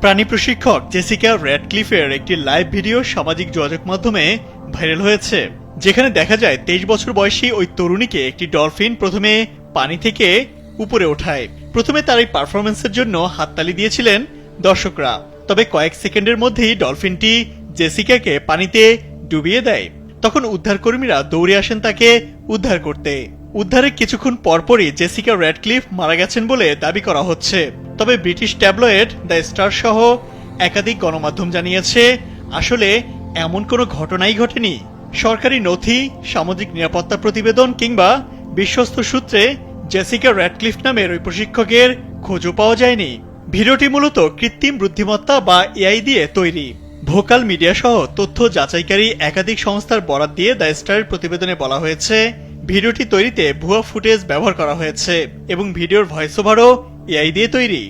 প্রাণী প্রশিক্ষক জেসিকা র্যাডক্লিফের একটি লাইভ ভিডিও সামাজিক যোগাযোগ মাধ্যমে ভাইরাল হয়েছে, যেখানে দেখা যায় 23 বছর বয়সী ওই তরুণীকে একটি ডলফিন প্রথমে পানি থেকে উপরে ওঠায়। প্রথমে তার এই পারফরমেন্সের জন্য হাততালি দিয়েছিলেন দর্শকরা, তবে কয়েক সেকেন্ডের মধ্যেই ডলফিনটি জেসিকাকে পানিতে ডুবিয়ে দেয়। তখন উদ্ধারকর্মীরা দৌড়ে আসেন তাকে উদ্ধার করতে। উদ্ধারের কিছুক্ষণ পরপরই জেসিকা র্যাডক্লিফ মারা গেছেন বলে দাবি করা হচ্ছে। তবে ব্রিটিশ ট্যাবলয়েড দ্য স্টার সহ একাধিক গণমাধ্যম জানিয়েছে আসলে এমন কোনো ঘটনাই ঘটেনি। সরকারি নথি, সামাজিক নিরাপত্তা প্রতিবেদন কিংবা বিশ্বস্ত সূত্রে জেসিকা র্যাডক্লিফ নামের ওই প্রশিক্ষকের খোঁজও পাওয়া যায়নি। ভিডিওটি মূলত কৃত্রিম বুদ্ধিমত্তা বা এআই দিয়ে তৈরি। ভোকাল মিডিয়া সহ তথ্য যাচাইকারী একাধিক সংস্থার বরাত দিয়ে দ্য স্টারের প্রতিবেদনে বলা হয়েছে, ভিডিওটি তৈরিতে ভুয়া ফুটেজ ব্যবহার করা হয়েছে এবং ভিডিওর ভয়েস ওভারও এআই দিয়ে তৈরি।